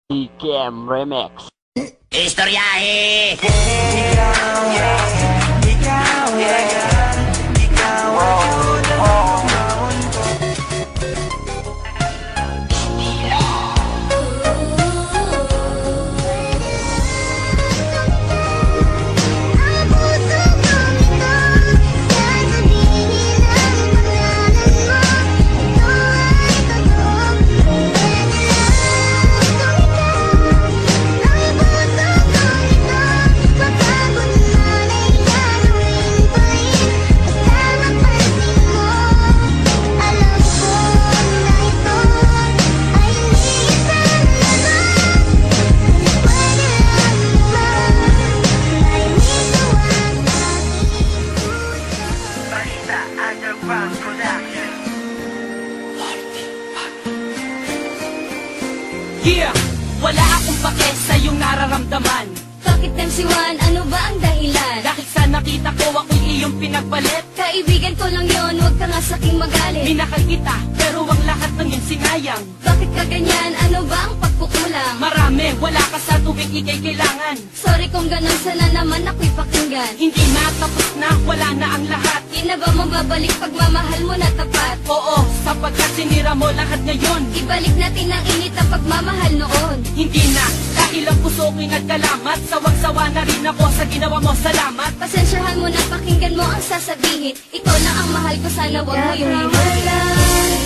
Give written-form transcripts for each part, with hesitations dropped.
Cam Remix. Istoryahe! Yeah! Wala akong pake sa iyong nararamdaman. Bakit MC1? Ano ba ang dahilan? Dahil sa nakita ko ako'y iyong pinagpalit. Kaibigan ko lang yon, huwag ka nga saking magalit. Minakal kita, pero ang lahat ng yun sinayang. Bakit ka ganyan? Ano ba ang pagkukulang? Marami, wala ka sa tubig ikay kailangan. Sorry kung ganun, sana naman ako'y pakinggan. Hindi na, tapos na, wala na ang lahat. Di na ba mababalik pagmamahal mo na tapat? Oo, sapagkat sinira mo lahat ngayon. Ibalik natin ang init na pagmamahal noon. Hindi na, dahil ang puso ko'y nagkalamat. Sawang-sawa na rin ako sa ginawa mo, salamat. Pasensyahan mo na, pakinggan mo ang sasabihin. Ikaw lang ang mahal ko, sana wag mo yung iwanan.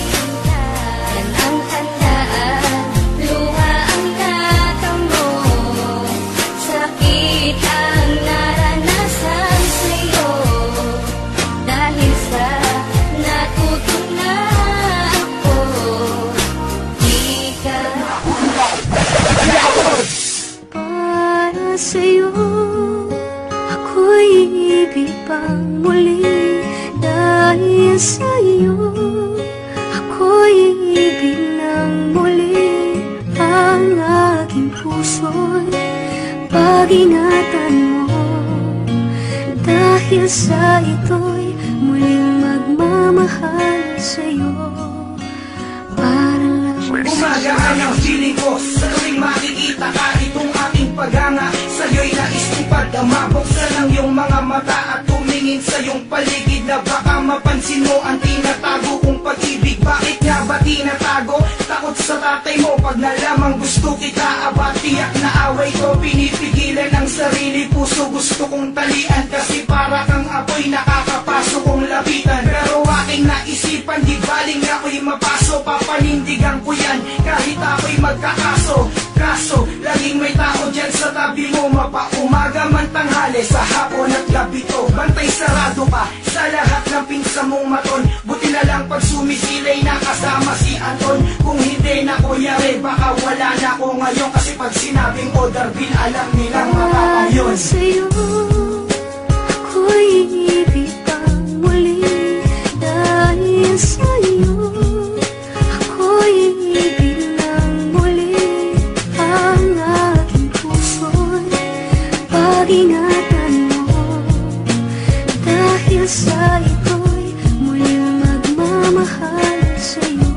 Yan ang handaan, luha ang natamo, sakit ang naranasan sa'yo. Dahil sa natutong na ako, di ka para sa'yo. Ako'y ibig pang muli dahil sa'yo. Ako'y ibig ng muli. Ang aking puso'y pag-ingatan mo. Dahil sa ito'y muling magmamahal sa'yo. Para lang Gumagaan ang feeling ko sa tuwing makikita ka. Itong aking paghanga sa'yo'y nais kong pagdama. Buksan ang iyong mga mata at tumingin sa iyong paligid, na baka mapansin mo ang tinatago kong pag-ibig. Bakit nga ba tinatago? Takot sa tatay mo pag nalamang gusto kita. Aba, tiyak na away ko, pinipigilan ang sarili. Puso gusto kong talian, kasi para kang apoy nakakapasok kong lapitan. Pero aking naisipan, di baling ako'y mapaso. Papanindigan ko yan kahit ako'y magkakaso. Kaso, laging may tao dyan sa tabi mo. Mapaumaga man tanghali, sa hapon at gabi to. Bantay sarado pa sa lahat ng pinsa mong maton. Buti na lang pag sumisilay na kasama si Anton. Kung hindi na ko yari, baka wala na ako ngayon. Kasi pag sinabing order bill, alam nilang mapapayon. sa'yo, ako'y ibig pang muli dahil sa'yo. Ako'y ibig ng muli. Ang aking puso'y pag-ingatan mo. Dahil sa ito'y muling magmamahal sa'yo.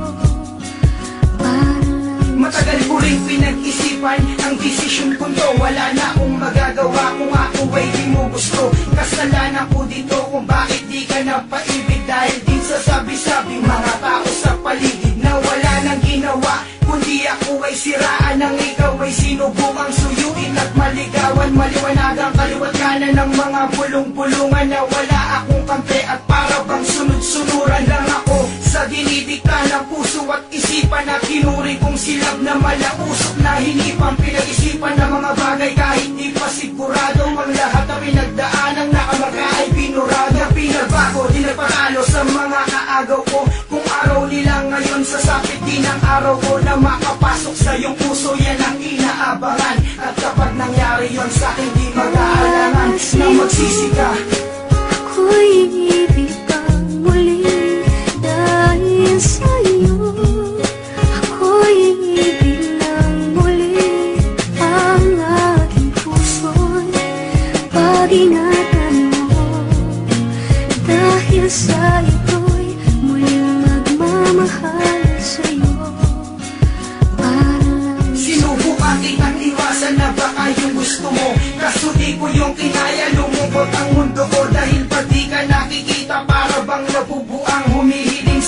Para lang Matagal ko rin pinag-isipan ang desisyon ko to. Wala na akong magagawa kung ako ay di mo gusto. Kasalanan ko dito kung bakit di ka napaibig. Dahil din sa sabi-sabing mga tao sa paligid na wala nang ginawa, kundi ako ay siraan ng ikaw ay sinubukang suyuin at maligawan. Maliwanagang kaliwat kanan ng mga bulong-bulungan na wala akong kampe. At para bang sunod-sunuran lang ako sa dinidikta ng puso at isipan. At kinuri kong silab na malausok na hinipan. Pinag-isipan ng mga bagay kahit di pa sigurado. Ang lahat na pinagdaanang nakamaka ay pinurado. Pinagbago, di nagpatalo sa mga kaagaw ko. Kung araw nila ngayon, sasapit din ang araw ko na makapasok sa iyong puso. Yan ang inaabangan. At kapag nangyari yon sa akin, di mag-aalangan na magsisika. ako'y ibig pang muli dahil sa'yo. Ako'y ibig ng muli. Ang aking puso'y pag-ingatan mo. Dahil sa ito'y muling magmamahal sa'yo. Para lang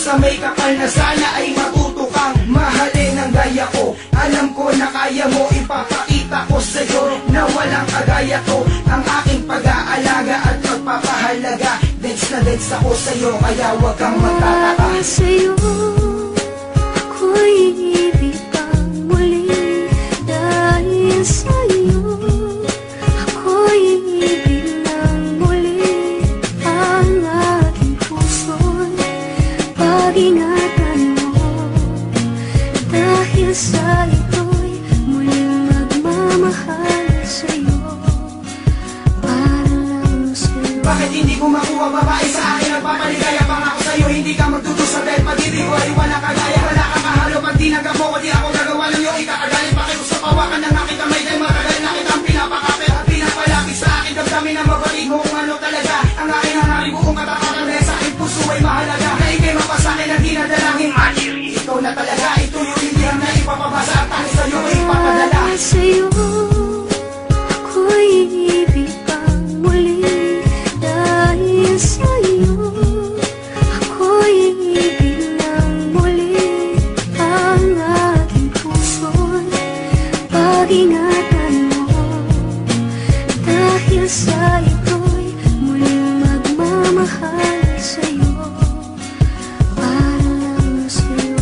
sa may kapal na sana ay matuto kang mahalin ang gaya ko. Alam ko na kaya mo, ipapakita ko sa'yo na walang kagaya ko. Ang aking pag-aalaga at pagpapahalaga, dance na dance ako sa'yo, kaya wag kang magtataka. Sa'yo, ako'y ibig kang muli. Dahil sa'yo, ako'y ibig ng muli. Ang aking puso'y pag-ingatan mo. Dahil sa ito'y muling magmamahal sa'yo. Para lang sa'yo. Bakit hindi ko makuha babae sa akin? Nagpapaligaya pangako sa'yo, hindi ka magtutusa dahil pag-ibig ko ay wala kagaya. Wala kang kahalo pag di nagamo ko, di ako gagawa ng iyong ikakagalit. Pakiusap pawakan ng aking kamay dahil matagal na kitang pinapakapit at pinapalapit sa akin. Damdamin na mabalik mo kung ano talaga ang aking hangarin, buong katapatan dahil sa aking puso ay mahalaga. Na ikay mapasakin na dinadalangin Marjorie. Ikaw na talaga, ito yung hindi ang naipapabasa at tangis sa'yo ay ipapadala. Sa'yo, ako'y ibig kang muli. Dahil sa'yo, ako'y ibig ng muli. Ang aking puso'y pag-ingatan mo. Dahil sa ito'y muling magmamahal sa'yo. Para lang sa'yo.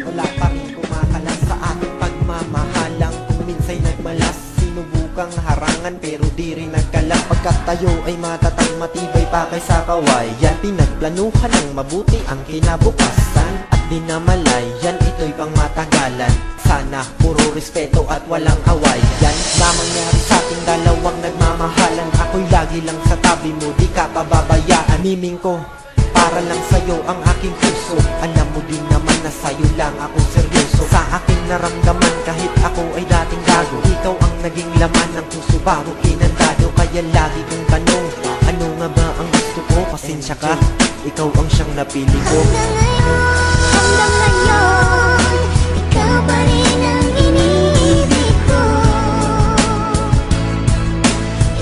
Wala pa rin kumakalas sa aking pagmamahalang. Kung minsa'y nagmalas, sinubukang harangan pero di rin nagkalas. Pagkat tayo ay matatang matibay pa kaysa kawayan. Pinagplanuhan ng mabuti ang kinabukasan at dinamalayan, ito'y pang matagalan. Sana puro respeto at walang away. Yan na mangyari sa ating dalawang nagmamahalan. Ako'y lagi lang sa tabi mo, di ka pababayaan. Miming ko para lang sa'yo ang aking puso. Alam mo din naman na sa'yo lang ako seryoso. Sa aking naramdaman kahit ako ay dating gago, ikaw ang naging laman ng puso bago kinandado. Kaya lagi kong tanong, ano nga ba ang gusto ko? Pasensya ka, ikaw ang siyang napili ko. Hanggang ngayon, ikaw pa rin ang iniibig ko.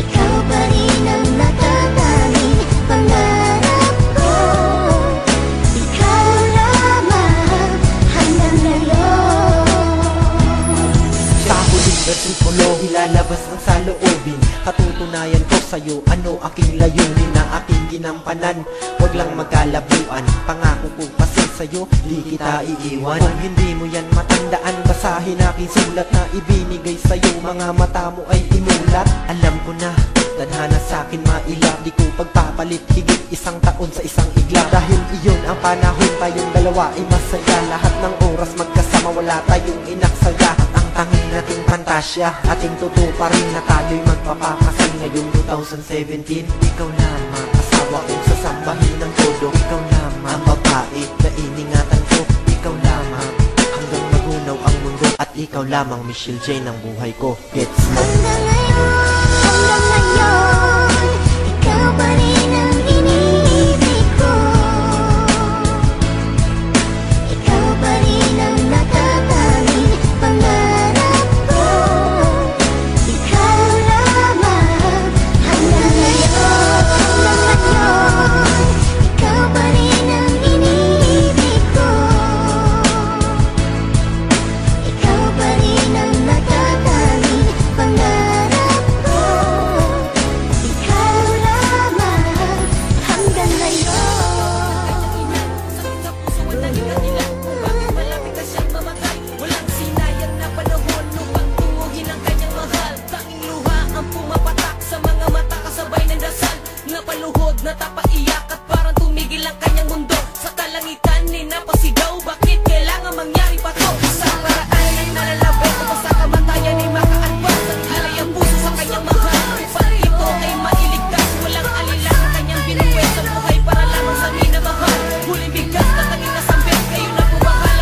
Ikaw pa rin ang natatanging pangarap ko. Ikaw lamang hanggang ngayon. Sa huling versikulo, ilalabas ang saloobin. Katutunayan ko sa'yo, ano aking layunin na aking ginampanan. Huwag lang magkalabuan, pangako ko kasi sa'yo, di kita iiwan. Kung hindi mo yan matandaan, basahin aking sulat na ibinigay sa'yo. Mga mata mo ay imulat. Alam ko na, tadhana sa'kin mailap. Di ko pagpapalit, higit isang taon sa isang igla. Dahil iyon ang panahon, tayong dalawa ay masaya. Lahat ng oras magkasama, wala tayong inaksaya. At ang tanging nating pantasya, ating totoo pa rin na tayo'y magpapakasal ngayong 2017. Ikaw lamang asawa kong sasambahin ng todo. Ikaw lamang ang babae na iningatan ko. Ikaw lamang hanggang magunaw ang mundo. At ikaw lamang Michelle Jane ng buhay ko. Gets mo? Hanggang ngayon, ikaw pa rin ang iniibig ko. Ikaw pa rin ang natatanging pangarap ko. Ikaw lamang hanggang ngayon. Hanggang ngayon, ikaw pa rin ang iniibig ko. Ikaw pa rin ang natatanging pangarap ko. Ikaw lamang hanggang ngayon. Sakit sa puso at nalikanila. Bakit malapit ka siyang mamatay? Walang sinayang na panahon upang tunguhin ang kanyang mahal. Tanging luha ang pumapatak sa mga mata kasabay ng dasal. Napaluhod, natapaiyak at parang tumigil ang kanyang mundo. Sa kalangitan ni napasigaw, bakit kailangan mangyari pa to? Sa paraan ay nalalabit o sa kamatayan ay makaanwas. Alay ang puso sa kanyang mahal. Upang ito ay mailigtas, walang alilang ang kanyang binuwes sa buhay para lamang sa minamahal. Huling bigas na tanging nasambit, kayo na pumahal.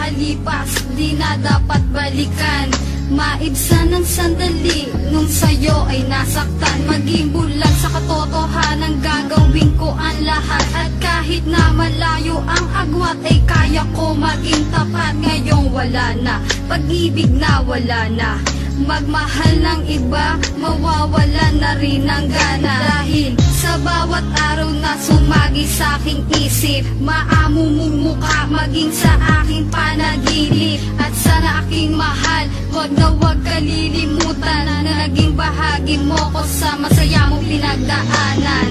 nakalipas, di na dapat balikan. Maibsan ng sandali nung sa'yo ay nasaktan. Maging bulag sa katotohanan, gagawin ko ang lahat. At kahit na malayo ang agwat, ay kaya ko maging tapat. Ngayong wala na, pag-ibig na wala na. Magmahal ng iba, mawawala na rin ang gana. Dahil sa bawat araw na sumagi sa aking isip, maamo mong mukha maging sa aking panaginip. At sana aking mahal, wag na wag kalilimutan na naging bahagi mo ko sa masaya mong pinagdaanan.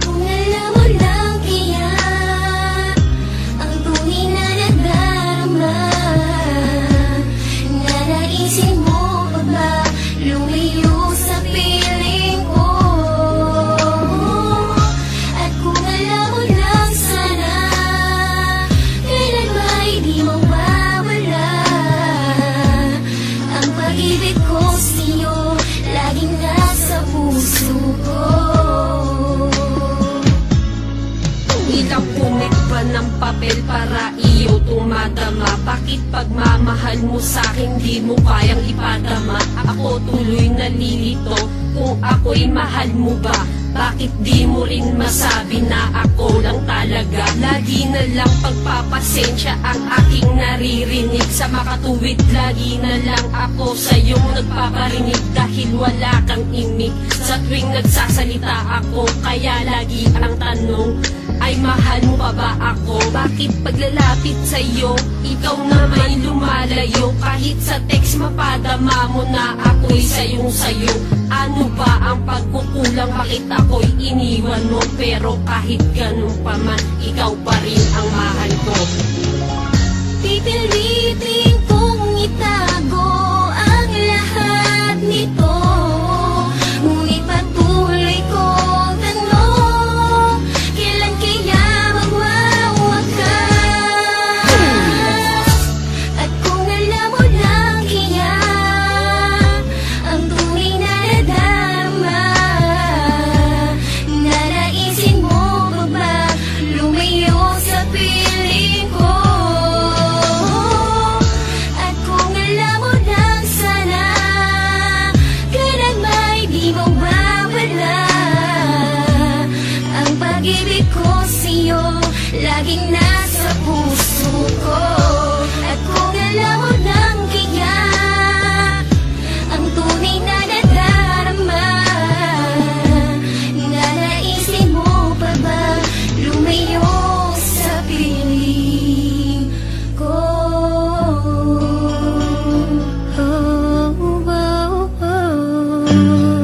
Kung alam mo lang kaya ang tunay na nadarama, naisin mo pa ba lumayo sa piling ko? At kung alam mo lang sana, kailan ba hindi mawawala ang pag-ibig ko sa'yo, laging nasa puso ko. Ilang punit pa ng papel para iyo tumadama. Bakit pagmamahal mo sa'kin di mo kayang ipadama? Ako tuloy nalilito kung ako'y mahal mo ba? Bakit di mo rin masabi na ako lang talaga? Lagi na lang pagpapasensya ang aking naririnig. Sa makatuwid lagi na lang ako sa'yong nagpaparinig. Dahil wala kang imig sa tuwing nagsasalita ako. Kaya lagi ang tanong ay mahal mo pa ba ako? Bakit paglalapit sa'yo, ikaw naman lumalayo? Kahit sa text mapadama mo na ako'y sayong-sayo. Ano ba ang pagkukulang? Bakit ako'y iniwan mo? Pero kahit ganun pa man, ikaw pa rin ang mahal ko. Pipilitin kong itago ang lahat nito, ngunit patuloy kong tanong, kailan kaya magwawakas? At kung alam mo lang kaya ang tunay na nadarama, nanaisin mo pa ba lumayo sa piling ko? At kung alam mo lang sana, kailan ba di mawawala ang pag-ibig ko sa'yo, laging nasa puso ko. At kung alam mo lang kaya ang tunay na nadarama, nanaisin mo pa ba lumayo sa piling ko? Oh, oh, oh, oh.